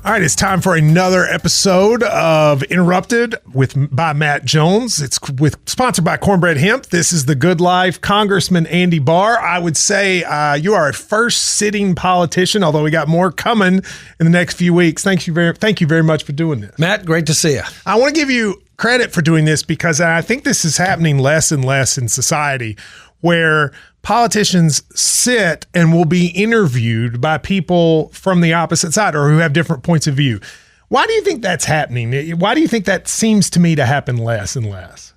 All right, it's time for another episode of Interrupted by Matt Jones. It's sponsored by Cornbread Hemp. This is The Good Life. Congressman Andy Barr. I would say you are a first sitting politician, although we got more coming in the next few weeks. Thank you very much for doing this. Matt, great to see you. I want to give you credit for doing this because I think this is happening less and less in society, where politicians sit and will be interviewed by people from the opposite side or who have different points of view. Why do you think that's happening? Why do you think that seems to me to happen less and less?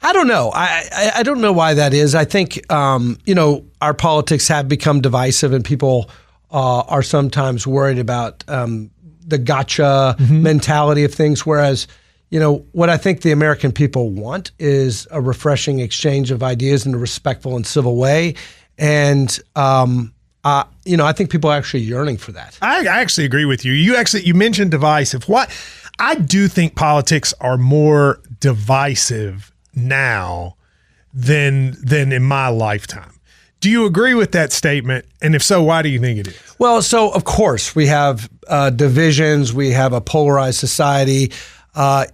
I don't know. I don't know why that is. I think, our politics have become divisive and people are sometimes worried about the gotcha mentality of things, whereas what I think the American people want is a refreshing exchange of ideas in a respectful and civil way. And, I think people are actually yearning for that. I actually agree with you. You mentioned divisive. I do think politics are more divisive now than in my lifetime. Do you agree with that statement? And if so, why do you think it is? Well, so of course we have divisions. We have a polarized society.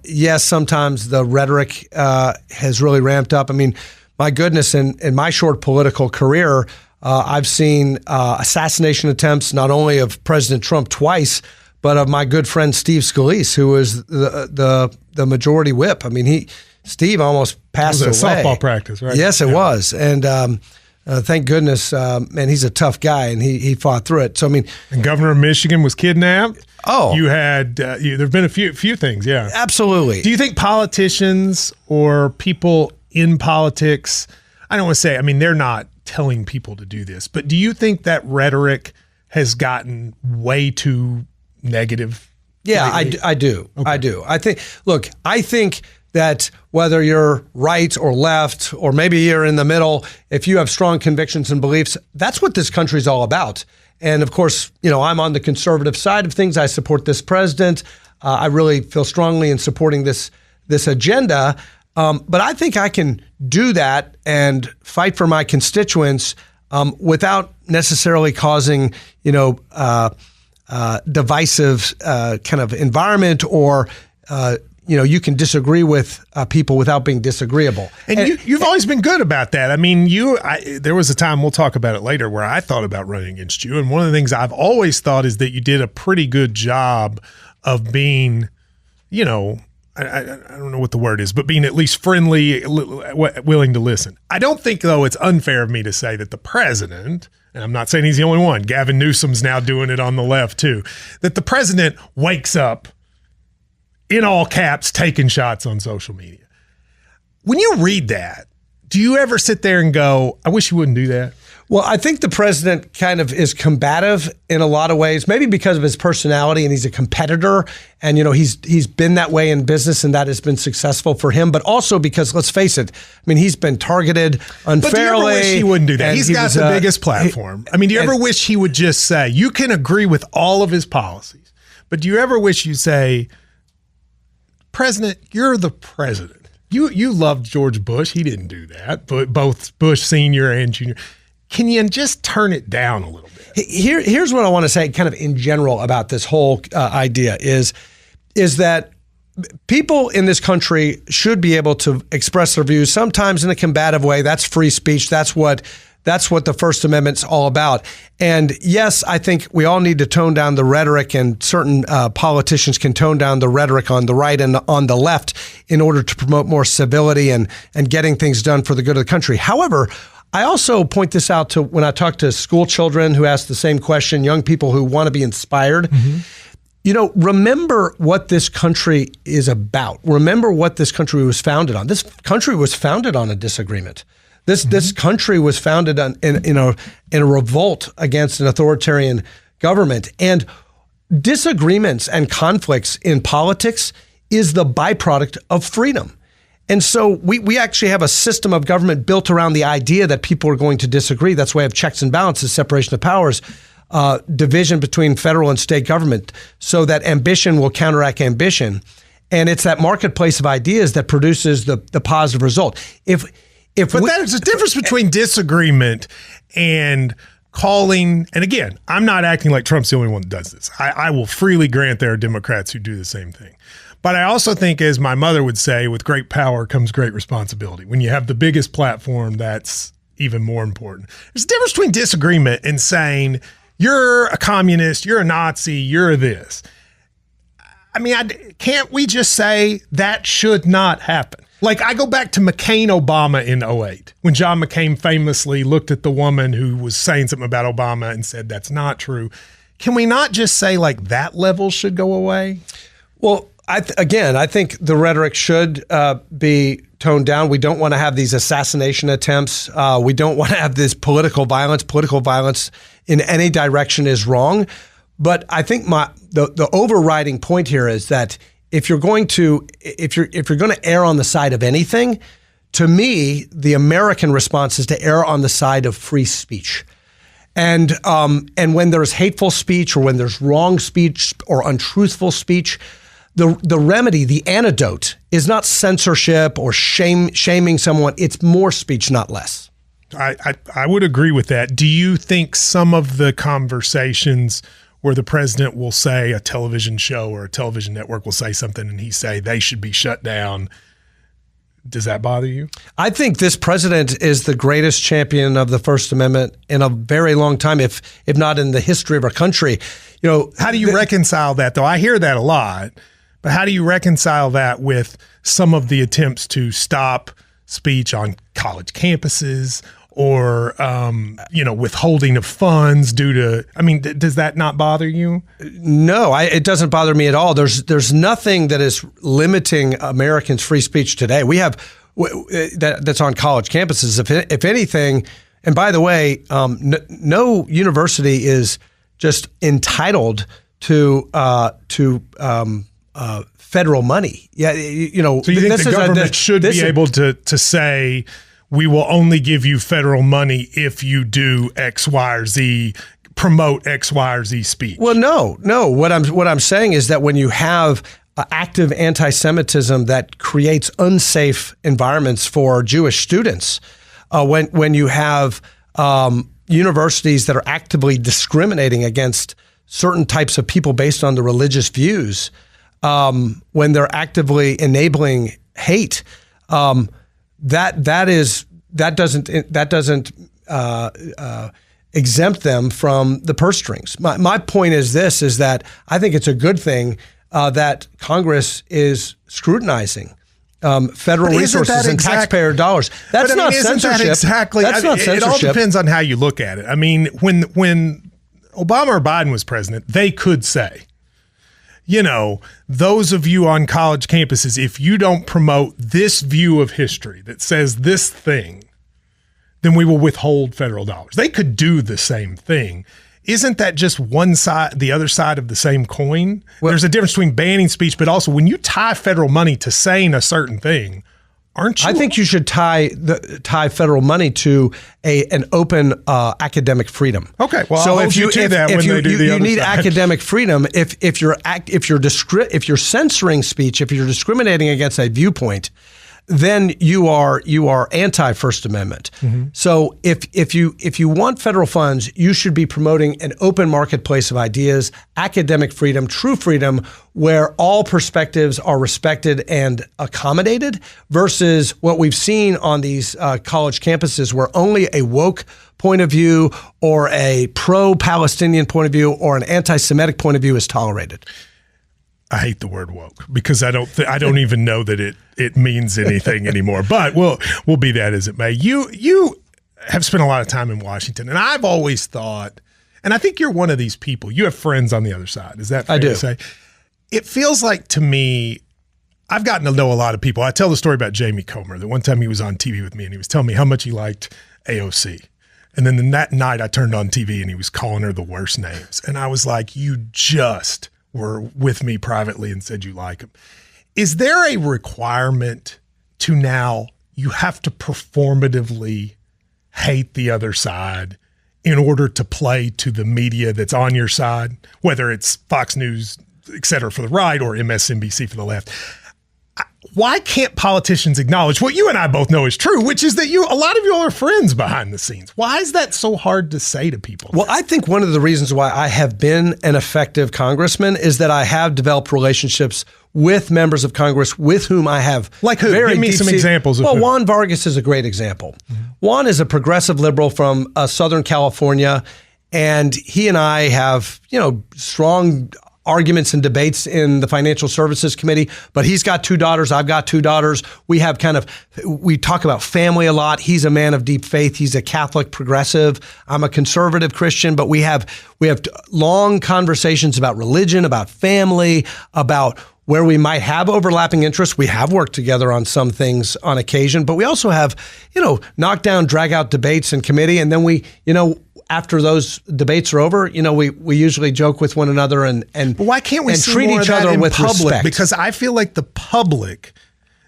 Yes, sometimes the rhetoric has really ramped up. I mean, my goodness, in my short political career, I've seen assassination attempts not only of President Trump twice, but of my good friend Steve Scalise, who was the majority whip. I mean, Steve almost passed away. It was a softball practice, right? Yes, it was. And thank goodness, man, he's a tough guy, and he fought through it. So, I mean, and Governor of Michigan was kidnapped. Oh, you had there've been a few things, yeah, absolutely. Do you think politicians or people in politics? I don't want to say. I mean, they're not telling people to do this, but do you think that rhetoric has gotten way too negative? Yeah, I do. Okay. I do. I think that whether you're right or left, or maybe you're in the middle, if you have strong convictions and beliefs, that's what this country's all about. And of course, I'm on the conservative side of things. I support this president. I really feel strongly in supporting this agenda. But I think I can do that and fight for my constituents without necessarily causing, divisive kind of environment or you can disagree with people without being disagreeable. And you've always been good about that. I mean, there was a time, we'll talk about it later, where I thought about running against you. And one of the things I've always thought is that you did a pretty good job of being, I don't know what the word is, but being at least friendly, willing to listen. I don't think, though, it's unfair of me to say that the president, and I'm not saying he's the only one, Gavin Newsom's now doing it on the left too, that the president wakes up in all caps, taking shots on social media. When you read that, do you ever sit there and go, I wish you wouldn't do that? Well, I think the president kind of is combative in a lot of ways, maybe because of his personality, and he's a competitor, and he's been that way in business, and that has been successful for him. But also because, let's face it, I mean, he's been targeted unfairly. But do you ever wish he wouldn't do that? He's got the biggest platform. I mean, do you ever wish he would just say, you can agree with all of his policies, but do you ever wish you say, President, you're the president. You loved George Bush. He didn't do that, but both Bush Sr. and Jr. Can you just turn it down a little bit? Here's what I want to say kind of in general about this whole idea is that people in this country should be able to express their views, sometimes in a combative way. That's free speech. That's what the First Amendment's all about. And yes, I think we all need to tone down the rhetoric, and certain politicians can tone down the rhetoric on the right and on the left in order to promote more civility and getting things done for the good of the country. However, I also point this out to when I talk to school children who ask the same question, young people who want to be inspired. Remember what this country is about. Remember what this country was founded on. This country was founded on a disagreement. This country was founded on in a revolt against an authoritarian government, and disagreements and conflicts in politics is the byproduct of freedom. And so we actually have a system of government built around the idea that people are going to disagree. That's why we have checks and balances, separation of powers, division between federal and state government, so that ambition will counteract ambition. And it's that marketplace of ideas that produces the positive result. But there's a difference between disagreement and calling, and again, I'm not acting like Trump's the only one that does this. I will freely grant there are Democrats who do the same thing. But I also think, as my mother would say, with great power comes great responsibility. When you have the biggest platform, that's even more important. There's a difference between disagreement and saying, you're a communist, you're a Nazi, you're this. I mean, can't we just say that should not happen? Like, I go back to McCain-Obama in 2008, when John McCain famously looked at the woman who was saying something about Obama and said, that's not true. Can we not just say, like, that level should go away? Well, I think the rhetoric should be toned down. We don't want to have these assassination attempts. We don't want to have this political violence. Political violence in any direction is wrong. But I think the overriding point here is that if you're going to err on the side of anything, to me, the American response is to err on the side of free speech. And when there's hateful speech or when there's wrong speech or untruthful speech, the remedy, the antidote, is not censorship or shaming someone. It's more speech, not less. I would agree with that. Do you think some of the conversations where the president will say, a television show or a television network will say something and he say they should be shut down, does that bother you? I think this president is the greatest champion of the First Amendment in a very long time, if not in the history of our country. You know, how do you reconcile that, though? I hear that a lot. But how do you reconcile that with some of the attempts to stop speech on college campuses or, withholding of funds due to, I mean, does that not bother you? No, it doesn't bother me at all. There's nothing that is limiting Americans' free speech today. We have that's on college campuses. If anything, and by the way, no university is just entitled to federal money. Yeah, you know. So you think the government should be able to say, we will only give you federal money if you do X, Y, or Z, promote X, Y, or Z speech? Well, no. What I'm saying is that when you have active anti-Semitism that creates unsafe environments for Jewish students, when you have universities that are actively discriminating against certain types of people based on their religious views, when they're actively enabling hate, that doesn't exempt them from the purse strings. My point is that I think it's a good thing that Congress is scrutinizing federal resources and taxpayer dollars. That's not censorship. That's not censorship. It all depends on how you look at it. I mean, when Obama or Biden was president, they could say, you know, those of you on college campuses, if you don't promote this view of history that says this thing, then we will withhold federal dollars. They could do the same thing. Isn't that just one side, the other side of the same coin? Well, there's a difference between banning speech, but also when you tie federal money to saying a certain thing, aren't you? I think you should tie federal money to an open academic freedom. Okay, well, so if you do that, when they do the other need side. Academic freedom. If you're censoring speech, if you're discriminating against a viewpoint, then you are anti-First Amendment. Mm-hmm. So if you want federal funds, you should be promoting an open marketplace of ideas, academic freedom, true freedom, where all perspectives are respected and accommodated, versus what we've seen on these college campuses, where only a woke point of view or a pro-Palestinian point of view or an anti-Semitic point of view is tolerated. I hate the word woke because I don't even know that it means anything anymore. But we'll be that as it may. You have spent a lot of time in Washington, and I've always thought, and I think you're one of these people. You have friends on the other side. Is that fair to say? It feels like to me, I've gotten to know a lot of people. I tell the story about Jamie Comer. That one time he was on TV with me, and he was telling me how much he liked AOC. And then that night I turned on TV, and he was calling her the worst names. And I was like, you just were with me privately and said you like him. Is there a requirement to now you have to performatively hate the other side in order to play to the media that's on your side, whether it's Fox News, et cetera, for the right or MSNBC for the left? why can't politicians acknowledge what you and I both know is true, which is that a lot of you all are friends behind the scenes? Why is that so hard to say to people? Well, I think one of the reasons why I have been an effective congressman is that I have developed relationships with members of Congress with whom I have like who? Give me some examples. Well, Juan Vargas is a great example. Mm-hmm. Juan is a progressive liberal from Southern California, and he and I have, strong arguments and debates in the Financial Services Committee, but he's got 2 daughters. I've got 2 daughters. We talk about family a lot. He's a man of deep faith. He's a Catholic progressive. I'm a conservative Christian, but we have long conversations about religion, about family, about where we might have overlapping interests. We have worked together on some things on occasion, but we also have, knockdown, drag out debates in committee. And then we, after those debates are over, we usually joke with one another and but why can't we see treat more each of that other in with public? respect? Because I feel like the public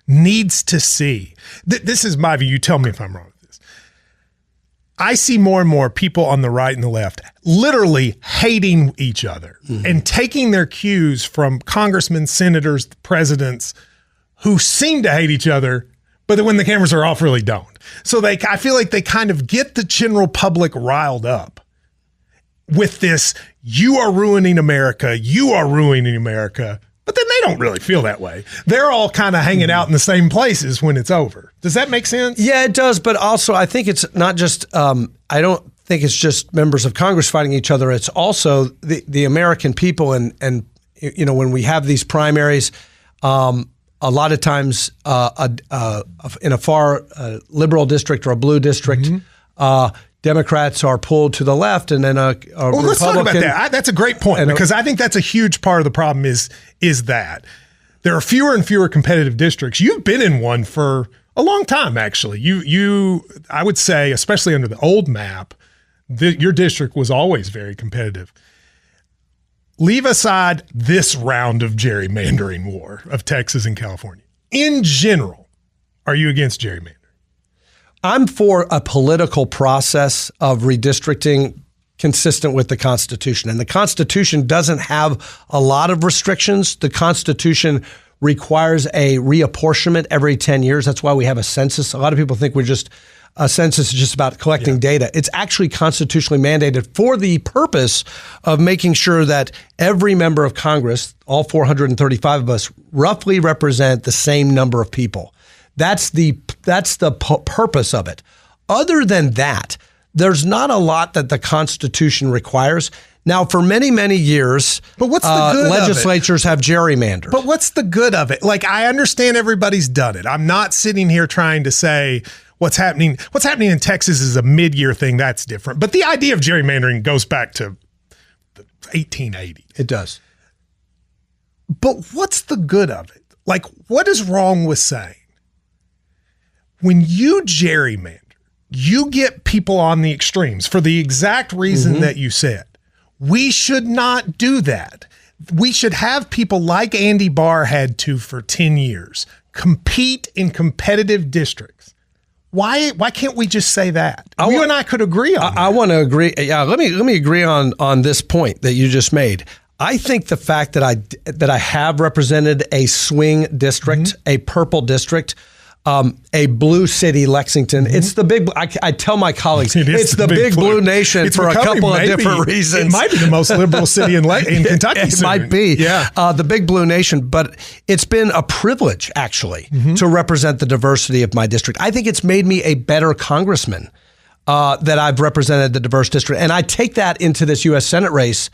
needs to see. This is my view. You tell me if I'm wrong with this. I see more and more people on the right and the left literally hating each other and taking their cues from congressmen, senators, presidents who seem to hate each other, but when the cameras are off, really don't. So I feel like they kind of get the general public riled up with this, you are ruining America, you are ruining America. But then they don't really feel that way. They're all kind of hanging out in the same places when it's over. Does that make sense? Yeah, it does. But also, I think it's not just, I don't think it's just members of Congress fighting each other. It's also the American people. And when we have these primaries, a lot of times in a far liberal district or a blue district, Democrats are pulled to the left, and then a Republican. Let's talk about that. That's a great point, because I think that's a huge part of the problem is that there are fewer and fewer competitive districts. You've been in one for a long time, actually. I would say, especially under the old map, your district was always very competitive. Leave aside this round of gerrymandering war of Texas and California. In general, are you against gerrymandering? I'm for a political process of redistricting consistent with the Constitution. And the Constitution doesn't have a lot of restrictions. The Constitution requires a reapportionment every 10 years. That's why we have a census. A lot of people think a census is just about collecting data. It's actually constitutionally mandated for the purpose of making sure that every member of Congress, all 435 of us, roughly represent the same number of people. That's the purpose of it. Other than that, there's not a lot that the Constitution requires. Now, for many, many years, but what's the good legislatures have gerrymandered. But what's the good of it? Like, I understand everybody's done it. I'm not sitting here trying to say what's happening in Texas is a mid-year thing. That's different. But the idea of gerrymandering goes back to the 1880s. It does. But what's the good of it? Like, what is wrong with saying, when you gerrymander, you get people on the extremes for the exact reason that you said. We should not do that. We should have people like Andy Barr had to for 10 years compete in competitive districts. Why can't we just say that? You and I could agree on that. I want to agree. Yeah, let me agree on this point that you just made. I think the fact that I have represented a swing district, a purple district, a blue city, Lexington. It's the big, I tell my colleagues, it's the big blue nation for a couple of different reasons. It might be the most liberal city in Kentucky. It might be. Yeah. The big blue nation, but it's been a privilege, actually, to represent the diversity of my district. I think it's made me a better congressman that I've represented the diverse district. And I take that into this U.S. Senate race.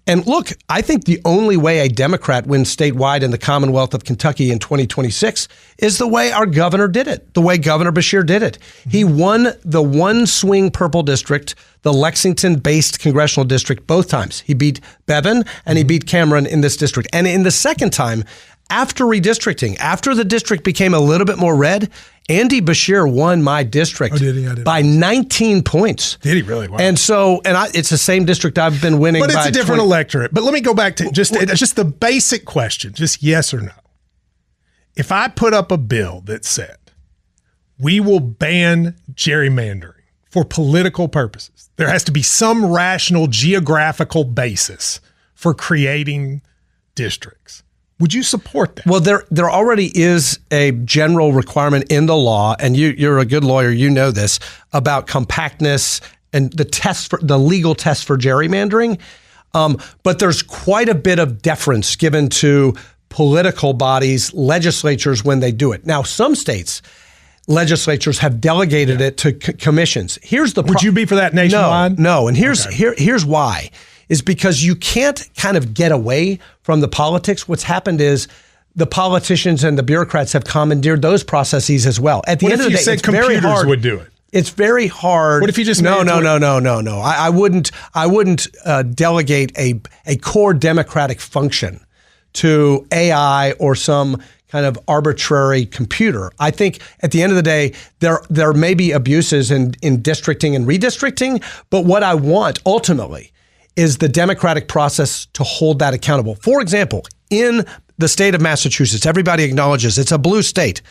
And look, I think the only way a Democrat wins statewide in the Commonwealth of Kentucky in 2026 is the way our governor did it, the way Governor Beshear did it. He won the one swing purple district, the Lexington-based congressional district, both times. He beat Bevin and he beat Cameron in this district. And in the second time, after redistricting, after the district became a little bit more red, Andy Beshear won my district by 19 points. Did he really? Wow. And so, it's the same district I've been winning by. But it's a different electorate. But let me go back to just the basic question, just yes or no. If I put up a bill that said, we will ban gerrymandering for political purposes, there has to be some rational geographical basis for creating districts. Would you support that? Well, there already is a general requirement in the law, and you're a good lawyer, you know this, about compactness and the legal test for gerrymandering. But there's quite a bit of deference given to political bodies, legislatures, when they do it. Now, some states, legislatures have delegated it to commissions. Would you be for that nationwide? No. And here's why. Is because you can't kind of get away from the politics. What's happened is the politicians and the bureaucrats have commandeered those processes as well. At the end of the day, it's very hard. Computers would do it? It's very hard. What if you just no. I wouldn't delegate a core democratic function to AI or some kind of arbitrary computer. I think at the end of the day, there may be abuses in districting and redistricting, but what I want ultimately is the democratic process to hold that accountable. For example, in the state of Massachusetts, everybody acknowledges it's a blue state,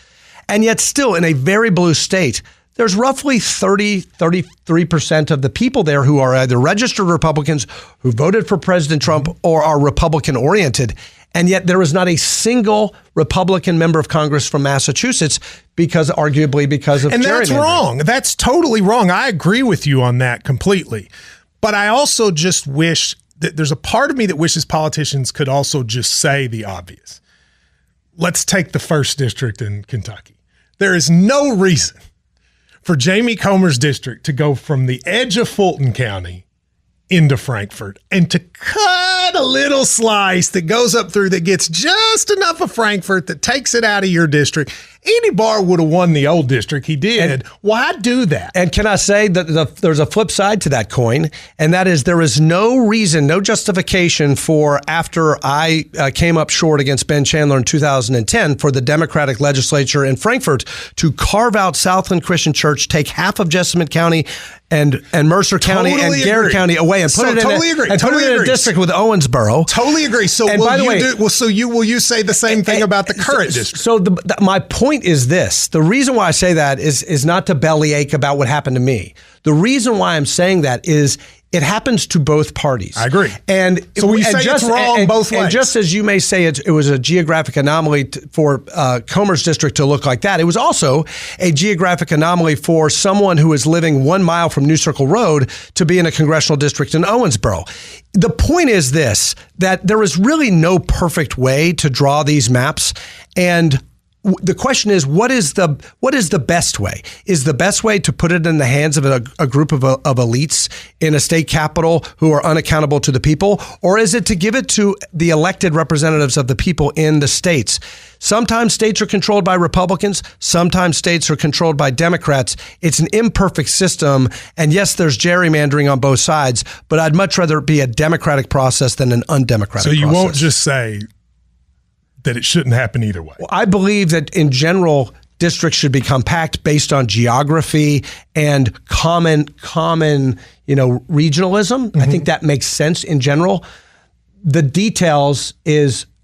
and yet still in a very blue state, there's roughly 33% of the people there who are either registered Republicans who voted for President Trump or are Republican oriented. And yet there is not a single Republican member of Congress from Massachusetts arguably because of gerrymandering. And that's wrong. That's totally wrong. I agree with you on that completely. But I also just wish that there's a part of me that wishes politicians could also just say the obvious. Let's take the 1st District in Kentucky. There is no reason for Jamie Comer's district to go from the edge of Fulton County into Frankfort and to cut a little slice that goes up through that gets just enough of Frankfort that takes it out of your district. Andy Barr would have won the old district. He did. Why do that? And can I say that there's a flip side to that coin, and that is there is no reason, no justification for, after I came up short against Ben Chandler in 2010, for the Democratic legislature in Frankfort to carve out Southland Christian Church, take half of Jessamine County and Mercer County and Garrett County away and put it in a district with Owensboro. Totally agree. So will you say the same thing about the current district? So my point is this. The reason why I say that is not to bellyache about what happened to me. The reason why I'm saying that is it happens to both parties. I agree. And so when you say it's wrong both ways. And just as you may say it was a geographic anomaly for Comer's district to look like that, it was also a geographic anomaly for someone who is living 1 mile from New Circle Road to be in a congressional district in Owensboro. The point is this, that there is really no perfect way to draw these maps, and the question is, what is the best way? Is the best way to put it in the hands of a group of elites in a state capital who are unaccountable to the people? Or is it to give it to the elected representatives of the people in the states? Sometimes states are controlled by Republicans. Sometimes states are controlled by Democrats. It's an imperfect system. And yes, there's gerrymandering on both sides, but I'd much rather it be a democratic process than an undemocratic process. So you won't just say that it shouldn't happen either way. Well, I believe that in general, districts should be compact based on geography and common, regionalism. Mm-hmm. I think that makes sense in general. The details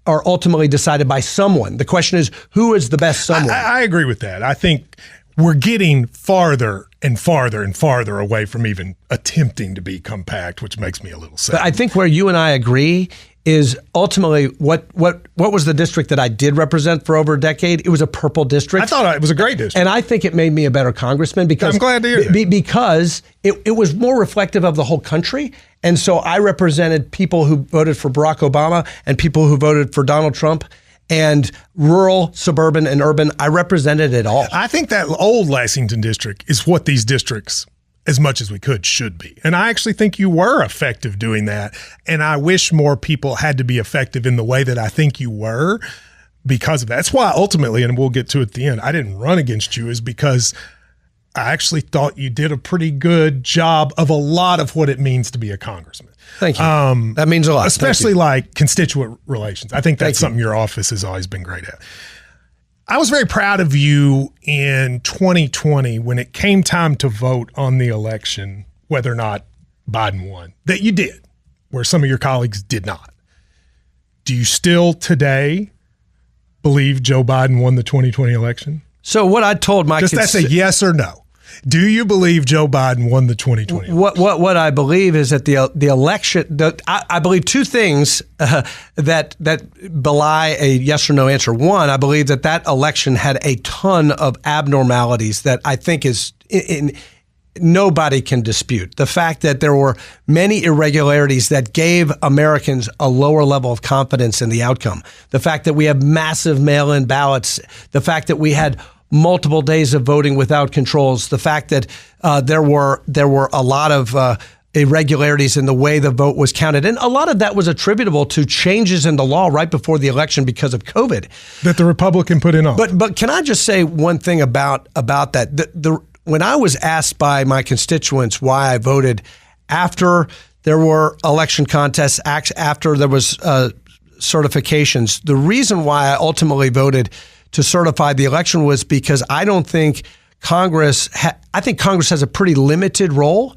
are ultimately decided by someone. The question is, who is the best someone? I agree with that. I think we're getting farther and farther and farther away from even attempting to be compact, which makes me a little sad. But I think where you and I agree is ultimately what was the district that I did represent for over a decade? It was a purple district. I thought it was a great district. And I think it made me a better congressman because I'm glad to hear that. Because it was more reflective of the whole country. And so I represented people who voted for Barack Obama and people who voted for Donald Trump, and rural, suburban, and urban. I represented it all. I think that old Lexington district is what these districts, as much as we could, should be. And I actually think you were effective doing that. And I wish more people had to be effective in the way that I think you were because of that. That's why ultimately, and we'll get to it at the end, I didn't run against you, is because I actually thought you did a pretty good job of a lot of what it means to be a congressman. Thank you. That means a lot. Especially like constituent relations. I think that's something your office has always been great at. I was very proud of you in 2020 when it came time to vote on the election, whether or not Biden won, that you did, where some of your colleagues did not. Do you still today believe Joe Biden won the 2020 election? So what I told my that's a yes or no. Do you believe Joe Biden won the 2020 election? What I believe is that the election. I believe two things that belie a yes or no answer. One, I believe that election had a ton of abnormalities that I think is nobody can dispute. The fact that there were many irregularities that gave Americans a lower level of confidence in the outcome. The fact that we have massive mail-in ballots. The fact that we had multiple days of voting without controls. The fact that there were a lot of irregularities in the way the vote was counted. And a lot of that was attributable to changes in the law right before the election because of COVID. That the Republican put in office. But can I just say one thing about that? When I was asked by my constituents why I voted after there were election contests, after there was certifications, the reason why I ultimately voted to certify the election was because I don't think Congress. I think Congress has a pretty limited role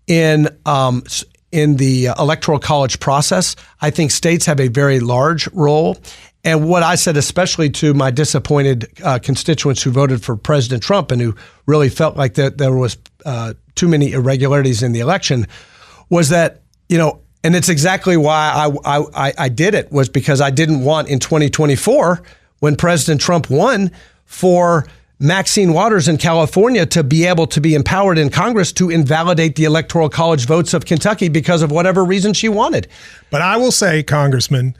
in the Electoral College process. I think states have a very large role. And what I said, especially to my disappointed constituents who voted for President Trump and who really felt like that there was too many irregularities in the election, was that, and it's exactly why I did it, was because I didn't want in 2024, when President Trump won, for Maxine Waters in California to be able to be empowered in Congress to invalidate the Electoral College votes of Kentucky because of whatever reason she wanted. But I will say, Congressman,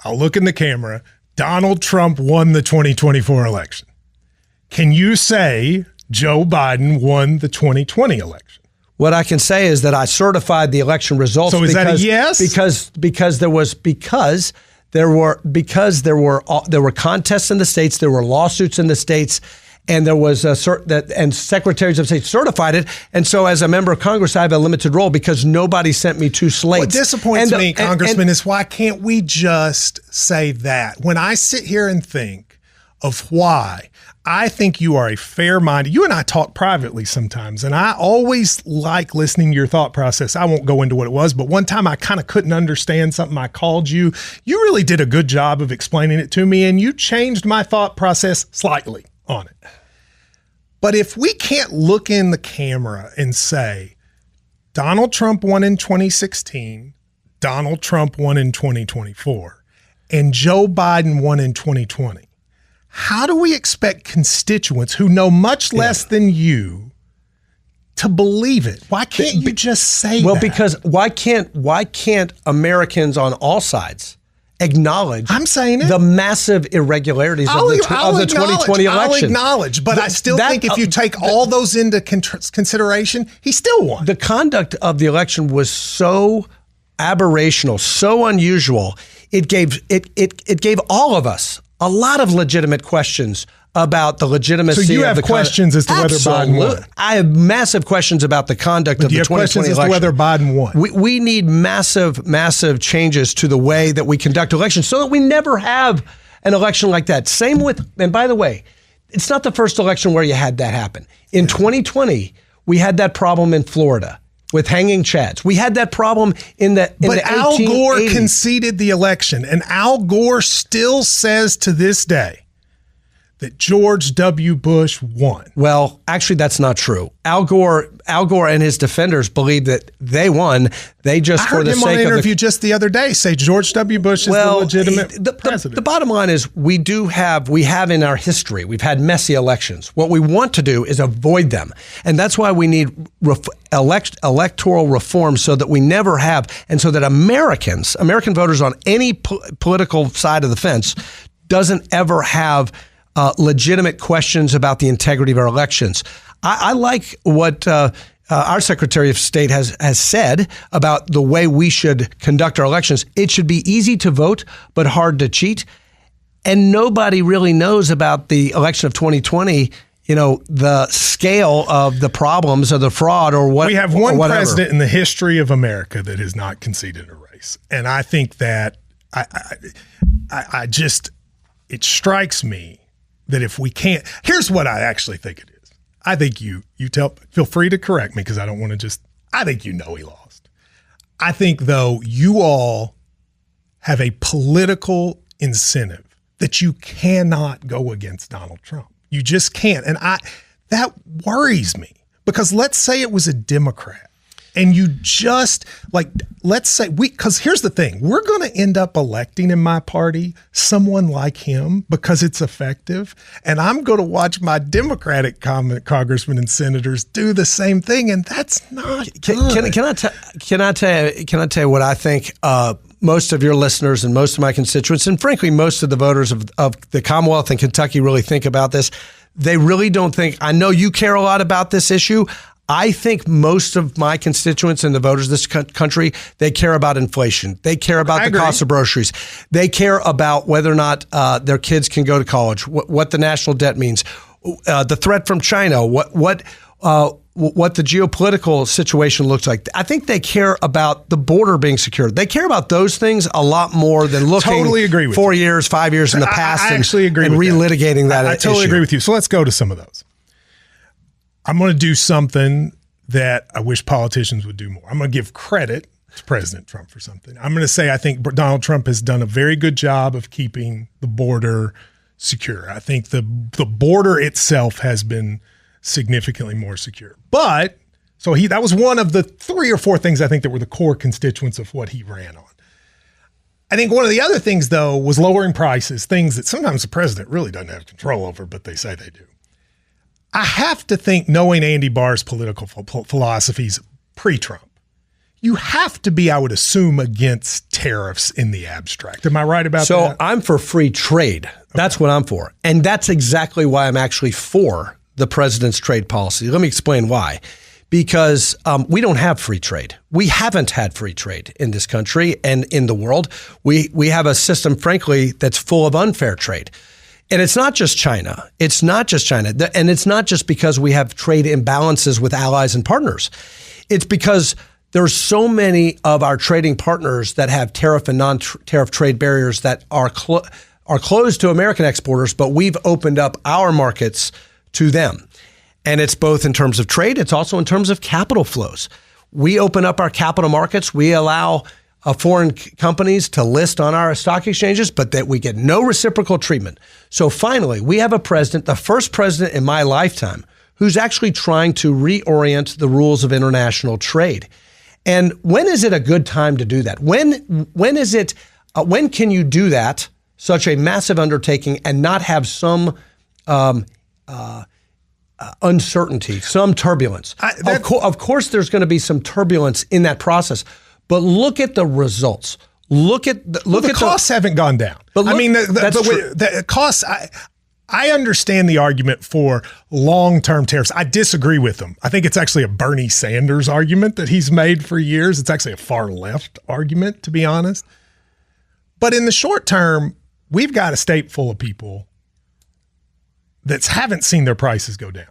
I'll look in the camera. Donald Trump won the 2024 election. Can you say Joe Biden won the 2020 election? What I can say is that I certified the election results. So is that a yes? Because there were contests in the states, there were lawsuits in the states, and there was and secretaries of state certified it. And so as a member of Congress, I have a limited role because nobody sent me two slates. What disappoints me, Congressman, is why can't we just say that? When I sit here and think of why I think you are a fair-minded, you and I talk privately sometimes, and I always like listening to your thought process. I won't go into what it was, but one time I kind of couldn't understand something. I called you. You really did a good job of explaining it to me, and you changed my thought process slightly on it. But if we can't look in the camera and say, Donald Trump won in 2016, Donald Trump won in 2024, and Joe Biden won in 2020, how do we expect constituents who know much less than you to believe it? Why can't you just say that? Well, because why can't Americans on all sides acknowledge the massive irregularities of the 2020 election? I'll acknowledge, but I still think if you take all those into consideration, he still won. The conduct of the election was so aberrational, so unusual. It gave all of us a lot of legitimate questions about the legitimacy of the So you have questions as to whether Biden won? I have massive questions about the conduct of the 2020 election. Do you have questions as to whether Biden won? We need massive changes to the way that we conduct elections so that we never have an election like that. Same with, and by the way, it's not the first election where you had that happen. In 2020, we had that problem in Florida with hanging chads. We had that problem in the 1880s. But Al Gore conceded the election, and Al Gore still says to this day that George W. Bush won. Well, actually, that's not true. Al Gore and his defenders believe that they won. They just, for the sake of I heard him on an interview just the other day say George W. Bush is the legitimate president. The bottom line is we have in our history, we've had messy elections. What we want to do is avoid them. And that's why we need electoral reform so that we never have, and so that American voters on any political side of the fence doesn't ever have legitimate questions about the integrity of our elections. I like what our Secretary of State has said about the way we should conduct our elections. It should be easy to vote, but hard to cheat. And nobody really knows about the election of 2020, the scale of the problems or the fraud or what. We have one president in the history of America that has not conceded a race. And I think that it strikes me that if we can't, here's what I actually think it is. I think feel free to correct me because I don't want to I think he lost. I think, though, you all have a political incentive that you cannot go against Donald Trump. You just can't. And that worries me Because let's say it was a Democrat. And you just let's say because here's the thing, we're going to end up electing in my party someone like him because it's effective. And I'm going to watch my Democratic congressmen and senators do the same thing. And that's not good. Can I tell you what I think most of your listeners and most of my constituents, and frankly, most of the voters of the Commonwealth and Kentucky really think about this. They really don't think, I know you care a lot about this issue. I think most of my constituents and the voters of this country, they care about inflation. They care about the cost of groceries. They care about whether or not their kids can go to college, what the national debt means, the threat from China, what the geopolitical situation looks like. I think they care about the border being secured. They care about those things a lot more than looking totally agree with 4 years, 5 years in the past I actually agree and with relitigating that. I totally agree with you. So let's go to some of those. I'm going to do something that I wish politicians would do more. I'm going to give credit to President Trump for something. I'm going to say I think Donald Trump has done a very good job of keeping the border secure. I think the border itself has been significantly more secure. But so that was one of the 3 or 4 things I think that were the core constituents of what he ran on. I think one of the other things, though, was lowering prices, things that sometimes the president really doesn't have control over, but they say they do. I have to think, knowing Andy Barr's political philosophies pre-Trump, you have to be, I would assume, against tariffs in the abstract. Am I right about that? So I'm for free trade. That's what I'm for. And that's exactly why I'm actually for the president's trade policy. Let me explain why. Because we don't have free trade. We haven't had free trade in this country and in the world. We have a system, frankly, that's full of unfair trade. And it's not just China. It's not just China. And it's not just because we have trade imbalances with allies and partners. It's because there's so many of our trading partners that have tariff and non-tariff trade barriers that are closed to American exporters, but we've opened up our markets to them. And it's both in terms of trade. It's also in terms of capital flows. We open up our capital markets. We allow foreign companies to list on our stock exchanges, but that we get no reciprocal treatment. So finally, we have a president, the first president in my lifetime, who's actually trying to reorient the rules of international trade. And when is it a good time to do that? When is it? When can you do that? Such a massive undertaking and not have some uncertainty, some turbulence. Of course, there's going to be some turbulence in that process. But look at the results. The costs haven't gone down. But look, the costs. I understand the argument for long-term tariffs. I disagree with them. I think it's actually a Bernie Sanders argument that he's made for years. It's actually a far left argument, to be honest. But in the short term, we've got a state full of people that haven't seen their prices go down.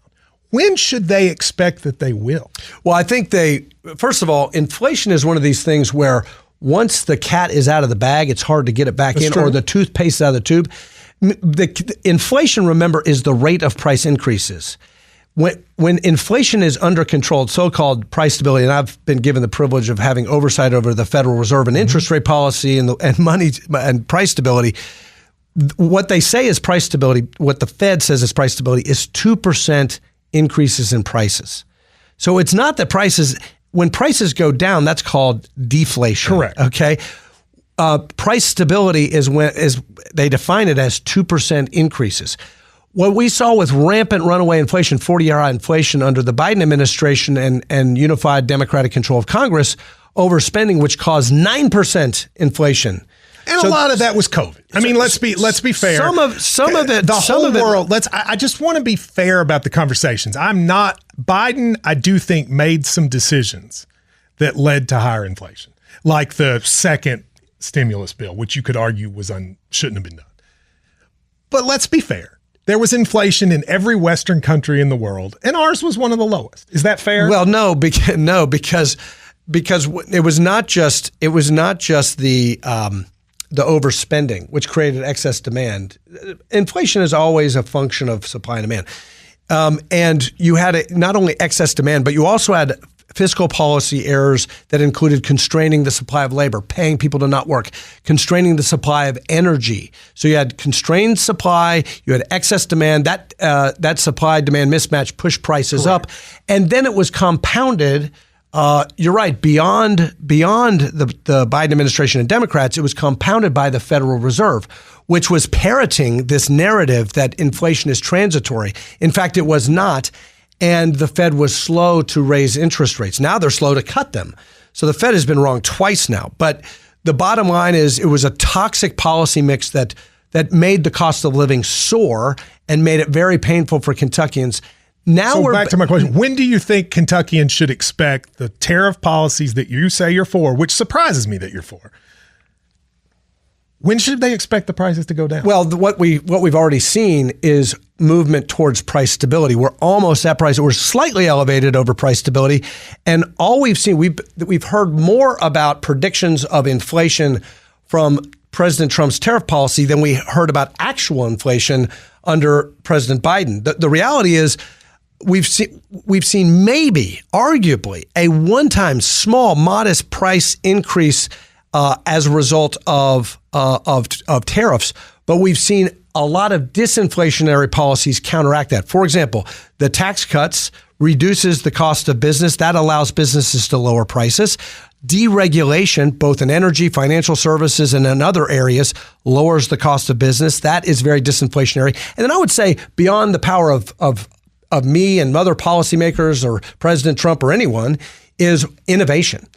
When should they expect that they will? Well, I think first of all, inflation is one of these things where once the cat is out of the bag, it's hard to get it back in, or the toothpaste out of the tube. The inflation, remember, is the rate of price increases. When inflation is under control, so-called price stability, and I've been given the privilege of having oversight over the Federal Reserve and interest rate policy and money and price stability. What they say is price stability, what the Fed says is price stability, is 2% increases in prices. So it's not that when prices go down, that's called deflation. Correct. Okay. Price stability is they define it as 2% increases. What we saw with rampant runaway inflation, 40-year high inflation under the Biden administration and unified Democratic control of Congress, overspending, which caused 9% inflation. And a lot of that was COVID. I mean, let's be fair. Some of it, the whole world. I just want to be fair about the conversations. Biden, I do think, made some decisions that led to higher inflation, like the second stimulus bill, which you could argue shouldn't have been done. But let's be fair. There was inflation in every Western country in the world, and ours was one of the lowest. Is that fair? Well, no, because it was not just the overspending, which created excess demand. Inflation is always a function of supply and demand. And you had not only excess demand, but you also had fiscal policy errors that included constraining the supply of labor, paying people to not work, constraining the supply of energy. So you had constrained supply, you had excess demand. That supply-demand mismatch pushed prices up, and then it was compounded. You're right. Beyond the Biden administration and Democrats, it was compounded by the Federal Reserve, which was parroting this narrative that inflation is transitory. In fact, it was not. And the Fed was slow to raise interest rates. Now they're slow to cut them. So the Fed has been wrong twice now. But the bottom line is it was a toxic policy mix that made the cost of living soar and made it very painful for Kentuckians. Now so back to my question. When do you think Kentuckians should expect the tariff policies that you say you're for, which surprises me that you're for? When should they expect the prices to go down? Well, what we've already seen is movement towards price stability. We're almost at price. We're slightly elevated over price stability. And all we've seen, we've heard more about predictions of inflation from President Trump's tariff policy than we heard about actual inflation under President Biden. The reality is we've seen maybe, arguably, a one-time small, modest price increase as a result of tariffs, but we've seen a lot of disinflationary policies counteract that. For example, the tax cuts reduces the cost of business. That allows businesses to lower prices. Deregulation, both in energy, financial services, and in other areas, lowers the cost of business. That is very disinflationary. And then I would say beyond the power of me and other policymakers or President Trump or anyone is innovation.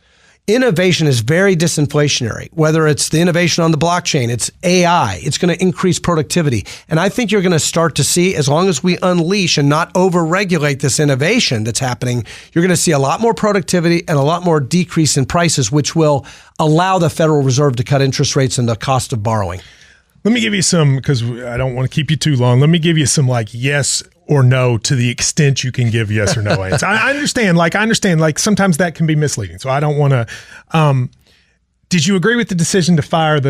Innovation is very disinflationary, whether it's the innovation on the blockchain, it's AI, it's going to increase productivity. And I think you're going to start to see, as long as we unleash and not over-regulate this innovation that's happening, you're going to see a lot more productivity and a lot more decrease in prices, which will allow the Federal Reserve to cut interest rates and the cost of borrowing. Let me give you some, because I don't want to keep you too long. Let me give you some yes or no to the extent you can give yes or no answers. I understand sometimes that can be misleading. So I don't want to. Did you agree with the decision to fire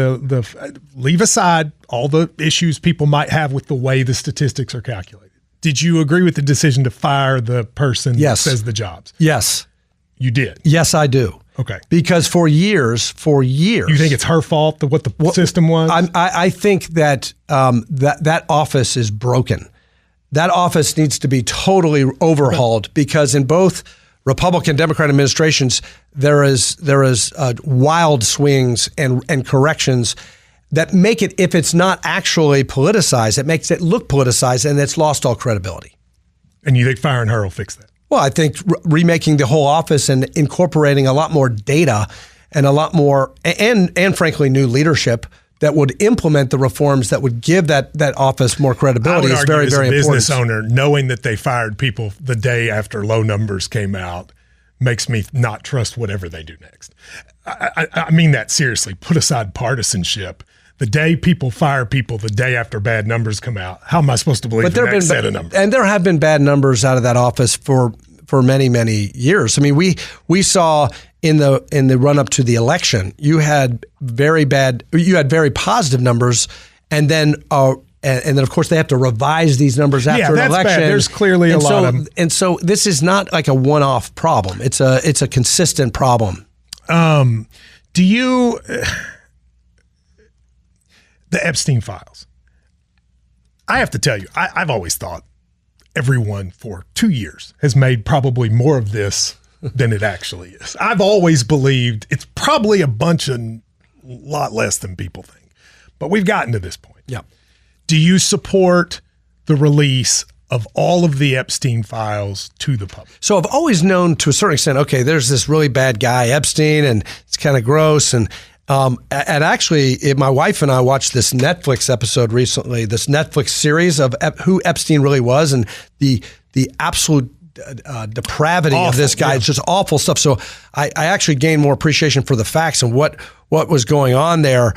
leave aside all the issues people might have with the way the statistics are calculated? Did you agree with the decision to fire the person that says the jobs? Yes. You did? Yes, I do. Okay. Because for years. You think it's her fault what the system was? I think that that office is broken. That office needs to be totally overhauled because in both Republican and Democrat administrations, there is wild swings and corrections that make it, if it's not actually politicized, it makes it look politicized and it's lost all credibility. And you think firing her will fix that? Well, I think remaking the whole office and incorporating a lot more data and a lot more, and frankly, new leadership that would implement the reforms that would give that office more credibility is very, very important. As a business owner, knowing that they fired people the day after low numbers came out makes me not trust whatever they do next. I mean that seriously. Put aside partisanship. The day people fire people, the day after bad numbers come out, how am I supposed to believe the next set of numbers? And there have been bad numbers out of that office for many, many years. I mean, we saw in the run up to the election, you had very positive numbers, and then of course they have to revise these numbers after an election. Bad. There's clearly a lot of them. And so this is not like a one-off problem. It's a consistent problem. Do you? The Epstein files. I have to tell you, I've always thought everyone for 2 years has made probably more of this than it actually is. I've always believed it's probably a lot less than people think. But we've gotten to this point. Yeah. Do you support the release of all of the Epstein files to the public? So I've always known to a certain extent, okay, there's this really bad guy, Epstein, and it's kind of gross. And actually, my wife and I watched this Netflix episode recently, this Netflix series of who Epstein really was and the absolute depravity of this guy. Yeah. It's just awful stuff. So I actually gained more appreciation for the facts and what was going on there.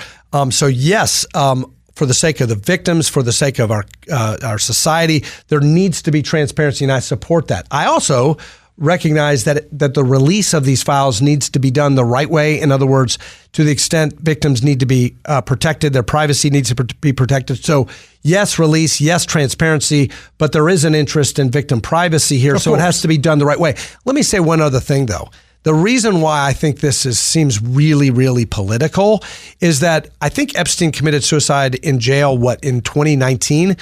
So yes, for the sake of the victims, for the sake of our society, there needs to be transparency, and I support that. I also recognize that the release of these files needs to be done the right way. In other words, to the extent victims need to be protected, their privacy needs to be protected. So yes, release, yes, transparency, but there is an interest in victim privacy here. So it has to be done the right way. Let me say one other thing, though. The reason why I think this seems really, really political is that I think Epstein committed suicide in jail, in 2019?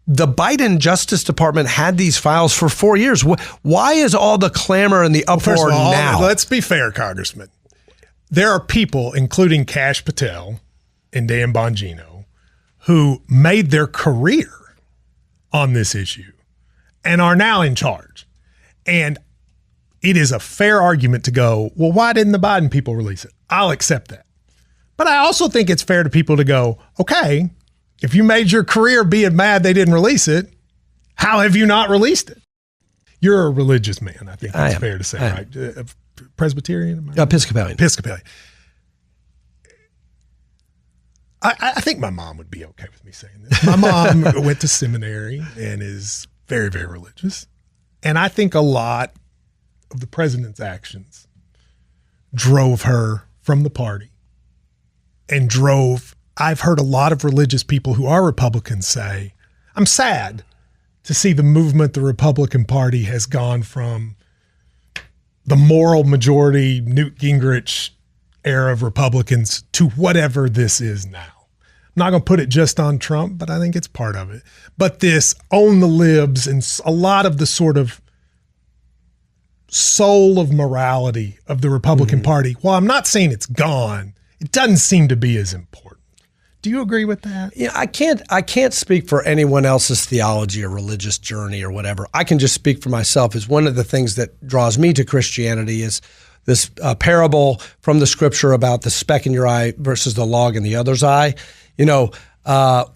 The Biden Justice Department had these files for 4 years. Why is all the clamor and the uproar now? Let's be fair, Congressman. There are people, including Kash Patel and Dan Bongino, who made their career on this issue and are now in charge. And it is a fair argument to go, well, why didn't the Biden people release it? I'll accept that. But I also think it's fair to people to go, okay, if you made your career being mad they didn't release it, how have you not released it? You're a religious man, I think that's fair to say, right? Presbyterian? Episcopalian. I think my mom would be okay with me saying this. My mom went to seminary and is very, very religious. And I think a lot of the president's actions drove her from the party and I've heard a lot of religious people who are Republicans say, I'm sad to see the movement the Republican Party has gone from the moral majority Newt Gingrich era of Republicans to whatever this is now. I'm not going to put it just on Trump, but I think it's part of it. But this own the libs and a lot of the sort of soul of morality of the Republican Party, while I'm not saying it's gone, it doesn't seem to be as important. Do you agree with that? Yeah, I can't speak for anyone else's theology or religious journey or whatever. I can just speak for myself. Is one of the things that draws me to Christianity is this parable from the scripture about the speck in your eye versus the log in the other's eye. You know,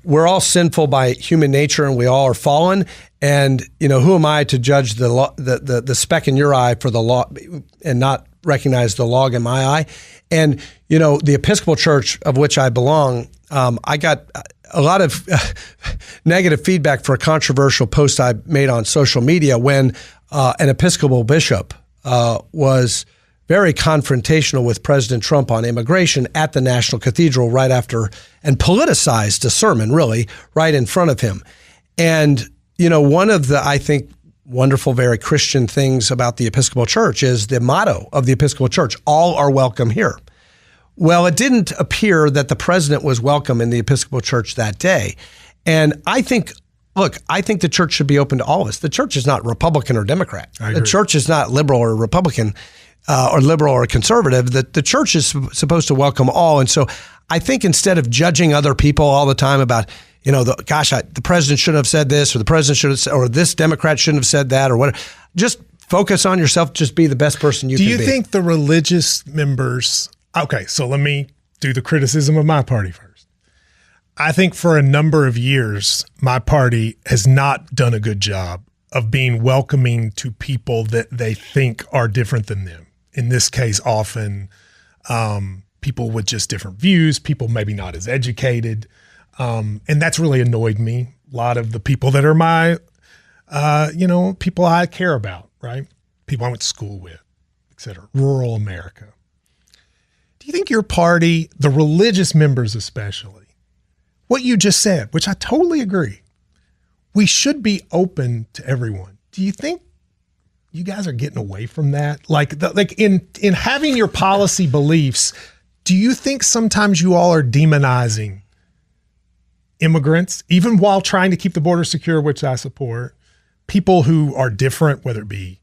we're all sinful by human nature and we all are fallen. And, you know, who am I to judge the speck in your eye for the log and not recognize the log in my eye? And, you know, the Episcopal Church of which I belong, I got a lot of negative feedback for a controversial post I made on social media when an Episcopal bishop was very confrontational with President Trump on immigration at the National Cathedral right after, and politicized a sermon really right in front of him. And, you know, one of the, I think, wonderful, very Christian things about the Episcopal Church is the motto of the Episcopal Church, all are welcome here. Well, it didn't appear that the president was welcome in the Episcopal Church that day. And I think the church should be open to all of us. The church is not Republican or Democrat. The church is not liberal or Republican or liberal or conservative. The church is supposed to welcome all. And so I think instead of judging other people all the time about, you know, the president shouldn't have said this, or the president should have, or this Democrat shouldn't have said that, or whatever, just focus on yourself. Just be the best person you can be. Do you think the religious members... Okay, so let me do the criticism of my party first. I think for a number of years, my party has not done a good job of being welcoming to people that they think are different than them. In this case, often people with just different views, people maybe not as educated. And that's really annoyed me. A lot of the people that are my, people I care about, right? People I went to school with, et cetera, rural America. Do you think your party, the religious members especially, what you just said, which I totally agree, we should be open to everyone. Do you think you guys are getting away from that? Like in having your policy beliefs, do you think sometimes you all are demonizing immigrants, even while trying to keep the border secure, which I support, people who are different, whether it be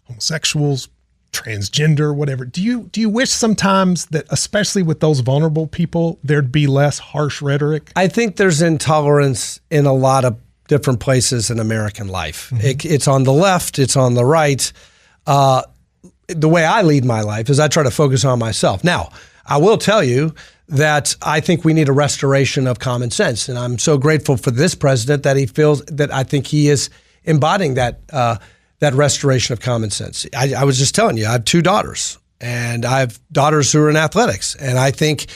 homosexuals, transgender, whatever. Do you wish sometimes that, especially with those vulnerable people, there'd be less harsh rhetoric? I think there's intolerance in a lot of different places in American life. Mm-hmm. It's on the left, it's on the right. The way I lead my life is I try to focus on myself. Now, I will tell you that I think we need a restoration of common sense. And I'm so grateful for this president that he feels that I think he is embodying that restoration of common sense. I was just telling you, I have two daughters, and I have daughters who are in athletics. And I think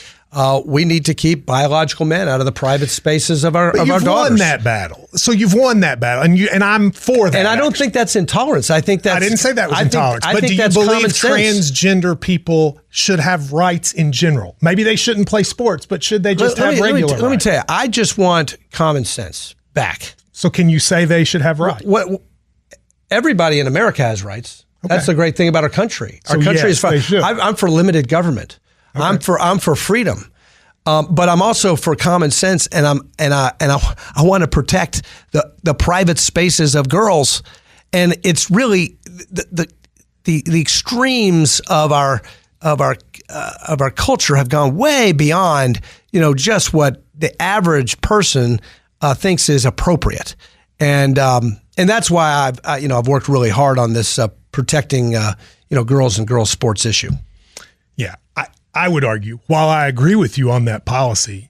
we need to keep biological men out of the private spaces of our daughters. You've won that battle. So you've won that battle, and I'm for that. And I don't think that's intolerance. I think that's. I didn't say that was intolerance. But do you believe transgender people should have rights in general? Maybe they shouldn't play sports, but should they just have regular rights? Let me tell you, I just want common sense back. So can you say they should have rights? Everybody in America has rights. Okay. That's the great thing about our country. Our country is fine. I'm for limited government. Okay. I'm for freedom, but I'm also for common sense, and I want to protect the private spaces of girls, and it's really the extremes of our culture have gone way beyond just what the average person thinks is appropriate, and that's why I've worked really hard on this protecting girls and girls sports issue. Yeah. I would argue, while I agree with you on that policy,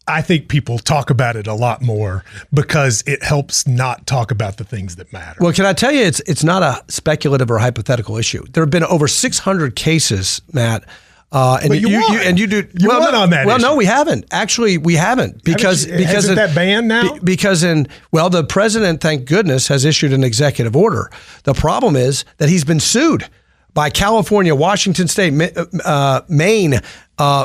I think people talk about it a lot more because it helps not talk about the things that matter. Well, can I tell you, it's not a speculative or hypothetical issue. There have been over 600 cases, Matt. And but you won on that issue. No, we haven't. Actually, we haven't because isn't that banned now? Because the president, thank goodness, has issued an executive order. The problem is that he's been sued by California, Washington State, Maine,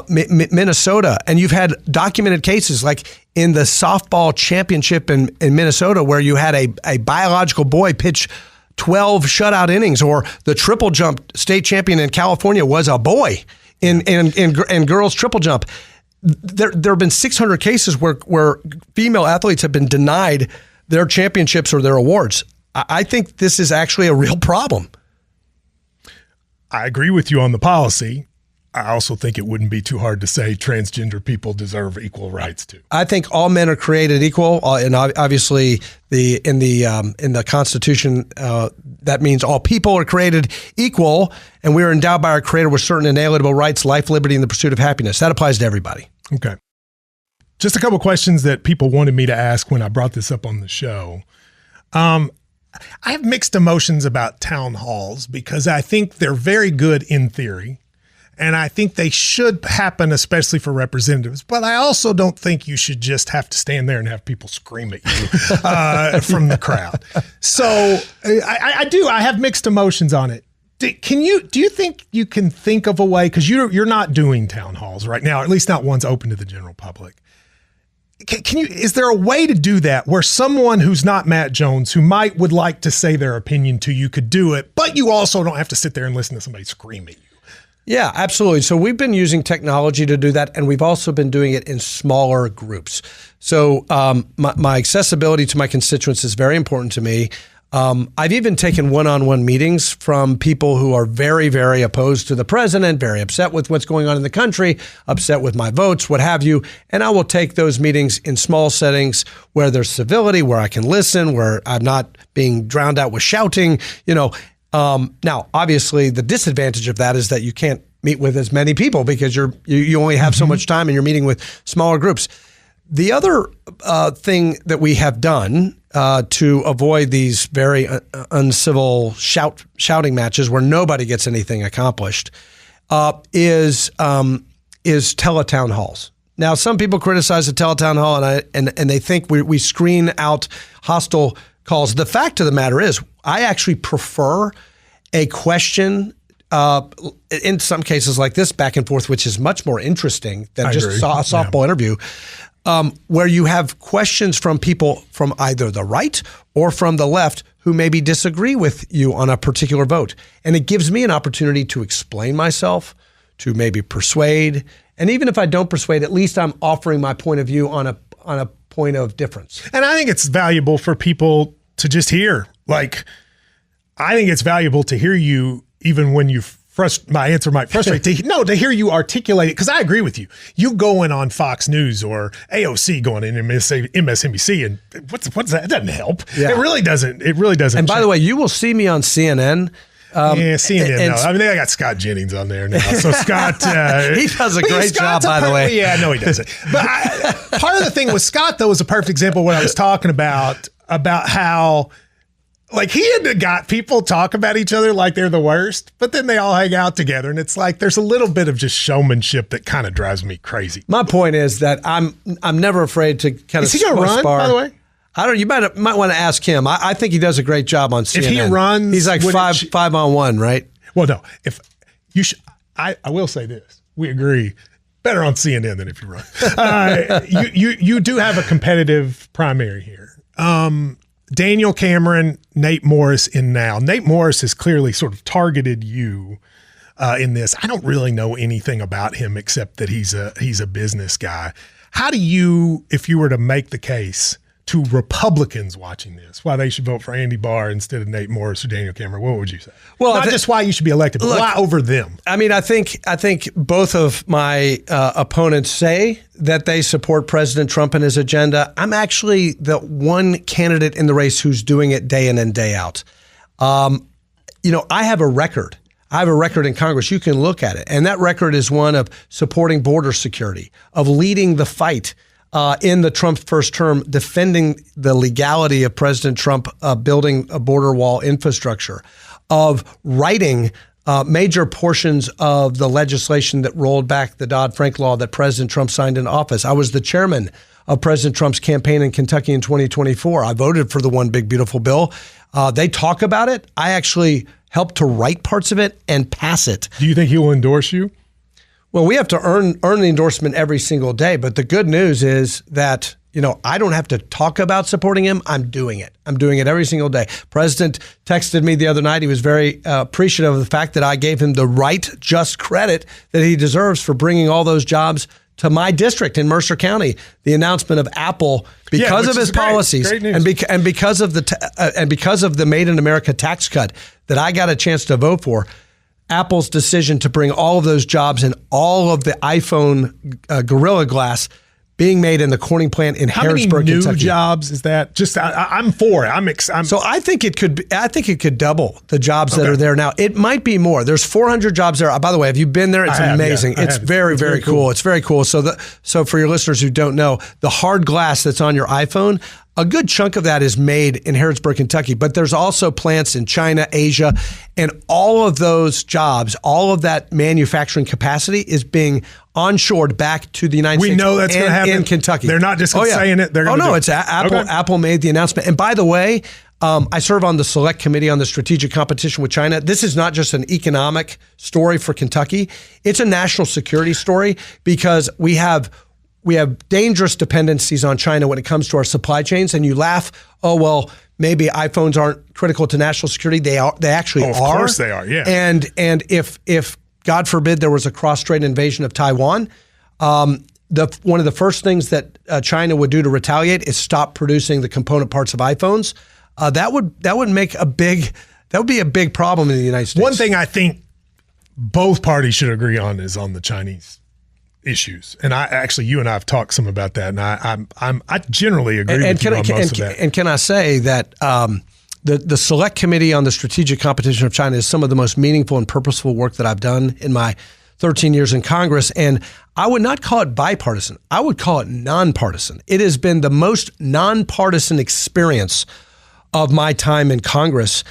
Minnesota. And you've had documented cases like in the softball championship in Minnesota where you had a biological boy pitch 12 shutout innings, or the triple jump state champion in California was a boy in girls triple jump. There have been 600 cases where female athletes have been denied their championships or their awards. I think this is actually a real problem. I agree with you on the policy. I also think it wouldn't be too hard to say transgender people deserve equal rights too. I think all men are created equal, and obviously in the Constitution that means all people are created equal, and we are endowed by our Creator with certain inalienable rights, life, liberty, and the pursuit of happiness. That applies to everybody. Okay. Just a couple of questions that people wanted me to ask when I brought this up on the show. I have mixed emotions about town halls because I think they're very good in theory, and I think they should happen, especially for representatives. But I also don't think you should just have to stand there and have people scream at you from the crowd. So I have mixed emotions on it. Do you think you can think of a way, because you're not doing town halls right now, or at least not ones open to the general public. Is there a way to do that where someone who's not Matt Jones, who would like to say their opinion to you, could do it, but you also don't have to sit there and listen to somebody scream at you? Yeah, absolutely. So we've been using technology to do that, and we've also been doing it in smaller groups. So my accessibility to my constituents is very important to me. I've even taken one-on-one meetings from people who are very, very opposed to the president, very upset with what's going on in the country, upset with my votes, what have you. And I will take those meetings in small settings where there's civility, where I can listen, where I'm not being drowned out with shouting. Now, obviously, the disadvantage of that is that you can't meet with as many people because you only have so much time and you're meeting with smaller groups. The other thing that we have done to avoid these very uncivil shouting matches where nobody gets anything accomplished is teletown halls. Now, some people criticize the teletown hall and they think we screen out hostile calls. The fact of the matter is, I actually prefer a question in some cases like this back and forth, which is much more interesting than just a softball interview. Where you have questions from people from either the right or from the left who maybe disagree with you on a particular vote. And it gives me an opportunity to explain myself, to maybe persuade. And even if I don't persuade, at least I'm offering my point of view on a point of difference. And I think it's valuable for people to just hear. Like, I think it's valuable to hear you even when you my answer might frustrate to hear you articulate it, because I agree with you. You going on Fox News or AOC going in MSNBC and what's that? It doesn't help. Yeah. It really doesn't. And by the way, you will see me on CNN. CNN. I mean, they got Scott Jennings on there now. So Scott, he does a great job, by the way. Yeah, no, he doesn't. But part of the thing with Scott, though, is a perfect example of what I was talking about how Like he had got people talk about each other like they're the worst, but then they all hang out together, and it's like there's a little bit of just showmanship that kind of drives me crazy. My point is that I'm never afraid to kind of. Is he going to run? By the way, I don't. You might want to ask him. I think he does a great job on CNN. If he runs, he's like 5-on-1, right? Well, no. If you, I will say this: we agree. Better on CNN than if you run. You do have a competitive primary here. Daniel Cameron, Nate Morris in now. Nate Morris has clearly sort of targeted you in this. I don't really know anything about him except that he's a business guy. How do you, if you were to make the case to Republicans watching this, why they should vote for Andy Barr instead of Nate Morris or Daniel Cameron, what would you say? Well, not just why you should be elected, but why over them? I mean, I think both of my opponents say that they support President Trump and his agenda. I'm actually the one candidate in the race who's doing it day in and day out. I have a record. I have a record in Congress. You can look at it. And that record is one of supporting border security, of leading the fight in the Trump first term, defending the legality of President Trump building a border wall infrastructure, of writing major portions of the legislation that rolled back the Dodd-Frank law that President Trump signed in office. I was the chairman of President Trump's campaign in Kentucky in 2024. I voted for the One Big Beautiful Bill. They talk about it. I actually helped to write parts of it and pass it. Do you think he will endorse you? Well, we have to earn the endorsement every single day. But the good news is that, I don't have to talk about supporting him. I'm doing it. I'm doing it every single day. President texted me the other night. He was very appreciative of the fact that I gave him the right, just credit that he deserves for bringing all those jobs to my district in Mercer County. The announcement of Apple, because of his policies and because of the Made in America tax cut that I got a chance to vote for. Apple's decision to bring all of those jobs and all of the iPhone Gorilla Glass being made in the Corning plant in Harrisburg, Kentucky. How many new jobs is that? Just I'm for it. So I think it could double the jobs that are there now. It might be more. There's 400 jobs there. By the way, have you been there? It's amazing. Yeah, it's very, very cool. It's very cool. So for your listeners who don't know, the hard glass that's on your iPhone, a good chunk of that is made in Harrisburg, Kentucky, but there's also plants in China, Asia, and all of those jobs, all of that manufacturing capacity is being onshored back to the United States. We know that's going to happen in Kentucky. They're not just saying it. They're going to do it. It's Apple. Okay. Apple made the announcement. And by the way, I serve on the select committee on the strategic competition with China. This is not just an economic story for Kentucky. It's a national security story because we have dangerous dependencies on China when it comes to our supply chains. And you laugh, maybe iPhones aren't critical to national security. They actually are. Of course they are, yeah. And if God forbid there was a cross-strait invasion of Taiwan, one of the first things that China would do to retaliate is stop producing the component parts of iPhones. That would be a big problem in the United States. One thing I think both parties should agree on is on the Chinese issues, and you and I have talked some about that, and I generally agree with you on most of that. And can I say that the Select Committee on the Strategic Competition of China is some of the most meaningful and purposeful work that I've done in my 13 years in Congress, and I would not call it bipartisan. I would call it nonpartisan. It has been the most nonpartisan experience of my time in Congress.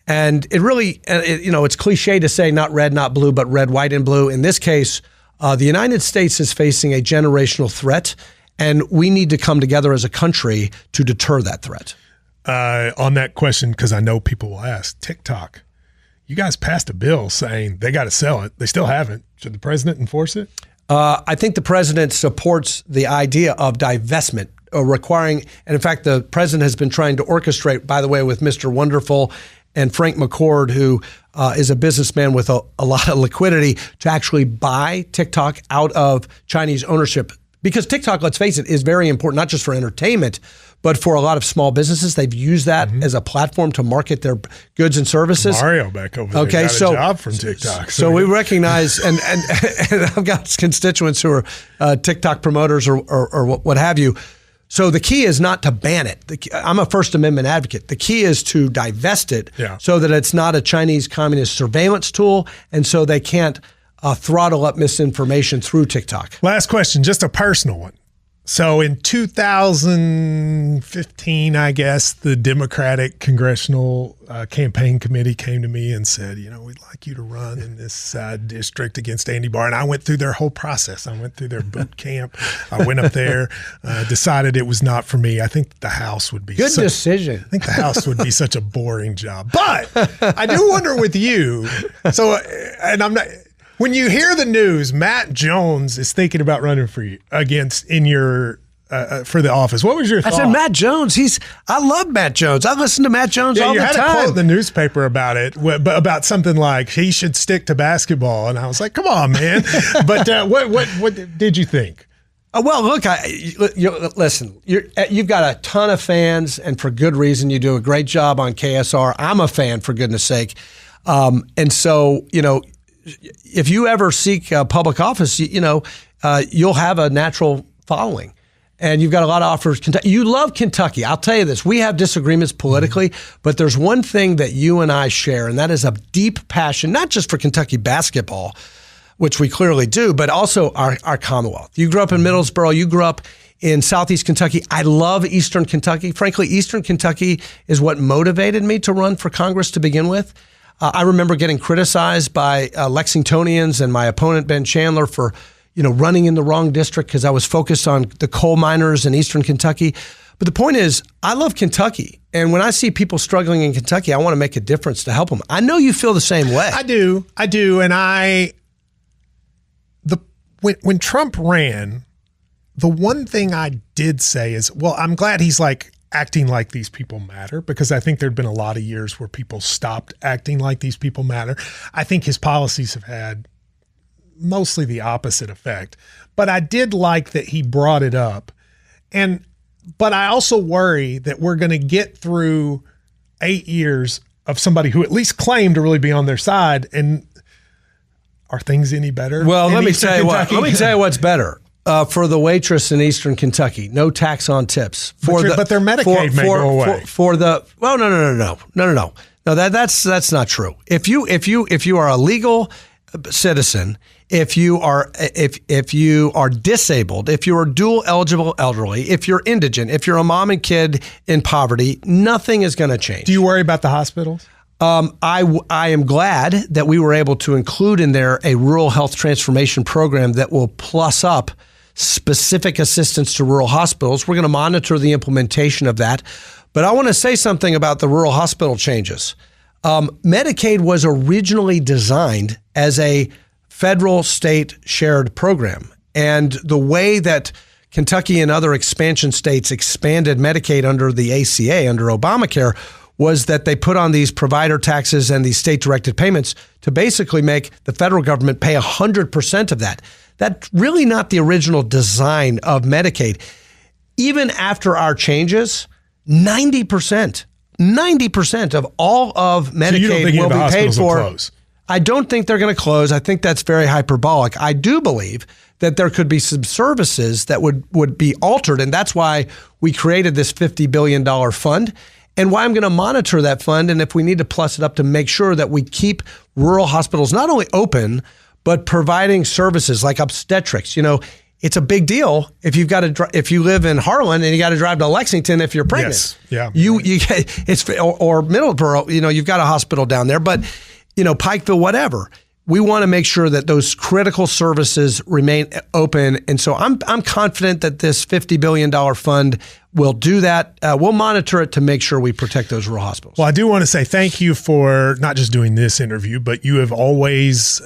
And it really, it's cliche to say not red, not blue, but red, white, and blue. In this case, the United States is facing a generational threat, and we need to come together as a country to deter that threat. On that question, because I know people will ask, TikTok, you guys passed a bill saying they got to sell it. They still haven't. Should the president enforce it? I think the president supports the idea of divestment, requiring, and in fact, the president has been trying to orchestrate, by the way, with Mr. Wonderful and Frank McCord, who is a businessman with a lot of liquidity, to actually buy TikTok out of Chinese ownership. Because TikTok, let's face it, is very important, not just for entertainment, but for a lot of small businesses. They've used that as a platform to market their goods and services. Mario back over there got a job from TikTok. So we recognize, and I've got constituents who are TikTok promoters or what have you. So the key is not to ban it. I'm a First Amendment advocate. The key is to divest it so that it's not a Chinese communist surveillance tool, and so they can't throttle up misinformation through TikTok. Last question, just a personal one. So in 2015, 2015, I guess, the Democratic Congressional Campaign Committee came to me and said, we'd like you to run in this district against Andy Barr. And I went through their whole process. I went through their boot camp. I went up there, decided it was not for me. I think the House would be good decision. I think the House would be such a boring job. But I do wonder with you. So, and I'm not. When you hear the news, Matt Jones is thinking about running for you for the office. What was your thought? I said, Matt Jones. I love Matt Jones. I listen to Matt Jones all the time. You had a quote in the newspaper about it, about something like he should stick to basketball, and I was like, come on, man. But what did you think? Well, look, listen, you've got a ton of fans, and for good reason. You do a great job on KSR. I'm a fan, for goodness sake. And so, if you ever seek public office, you'll have a natural following. And you've got a lot of offers. You love Kentucky. I'll tell you this. We have disagreements politically, but there's one thing that you and I share, and that is a deep passion, not just for Kentucky basketball, which we clearly do, but also our Commonwealth. You grew up in Middlesboro. You grew up in Southeast Kentucky. I love Eastern Kentucky. Frankly, Eastern Kentucky is what motivated me to run for Congress to begin with. I remember getting criticized by Lexingtonians and my opponent, Ben Chandler, for running in the wrong district because I was focused on the coal miners in Eastern Kentucky. But the point is, I love Kentucky. And when I see people struggling in Kentucky, I want to make a difference to help them. I know you feel the same way. I do. And when Trump ran, the one thing I did say is, well, I'm glad he's acting like these people matter, because I think there'd been a lot of years where people stopped acting like these people matter. I think his policies have had mostly the opposite effect, but I did like that he brought it up. But I also worry that we're going to get through 8 years of somebody who at least claimed to really be on their side. And are things any better? Well, let me tell you what's better. For the waitress in Eastern Kentucky, no tax on tips. But their Medicaid may go away. No, that's not true. If you are a legal citizen, if you are disabled, if you are dual eligible elderly, if you're indigent, if you're a mom and kid in poverty, nothing is going to change. Do you worry about the hospitals? I am glad that we were able to include in there a rural health transformation program that will plus up specific assistance to rural hospitals. We're going to monitor the implementation of that. But I want to say something about the rural hospital changes. Medicaid was originally designed as a federal state shared program. And the way that Kentucky and other expansion states expanded Medicaid under the ACA, under Obamacare, was that they put on these provider taxes and these state-directed payments to basically make the federal government pay 100% of that. That's really not the original design of Medicaid. Even after our changes, 90% of all of Medicaid will be paid for. I don't think they're going to close. I think that's very hyperbolic. I do believe that there could be some services that would be altered, and that's why we created this $50 billion fund, and why I'm going to monitor that fund, and if we need to plus it up to make sure that we keep rural hospitals not only open, but providing services like obstetrics. It's a big deal if if you live in Harlan and you got to drive to Lexington if you're pregnant. Yes. Yeah. Or Middleborough. You've got a hospital down there, but Pikeville, whatever. We want to make sure that those critical services remain open, and so I'm confident that this $50 billion fund will do that. We'll monitor it to make sure we protect those rural hospitals. Well, I do want to say thank you for not just doing this interview, but you have always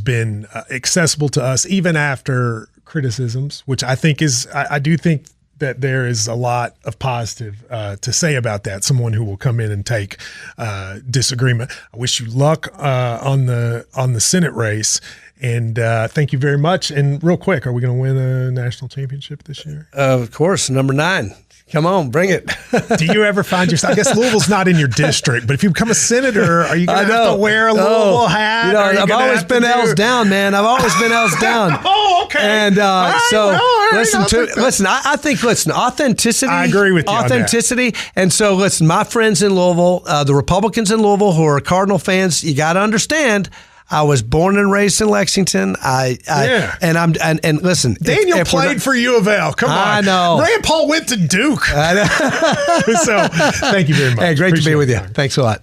been accessible to us, even after criticisms, which I think I do think that there is a lot of positive to say about that. Someone who will come in and take disagreement. I wish you luck on the Senate race, and thank you very much. And real quick, are we going to win a national championship this year? Of course, number 9. Come on, bring it. Do you ever find yourself, I guess Louisville's not in your district, but if you become a senator, are you going to have to wear a Louisville hat? I've always been L's down, man. I've always been L's down. Oh, okay. And listen, authenticity. I agree with you authenticity. on that. And so, listen, my friends in Louisville, the Republicans in Louisville who are Cardinal fans, you got to understand, I was born and raised in Lexington. And listen, Daniel played for U of L. Come on. I know. Rand Paul went to Duke. I know. So thank you very much. Hey, great to be with you. Thanks a lot.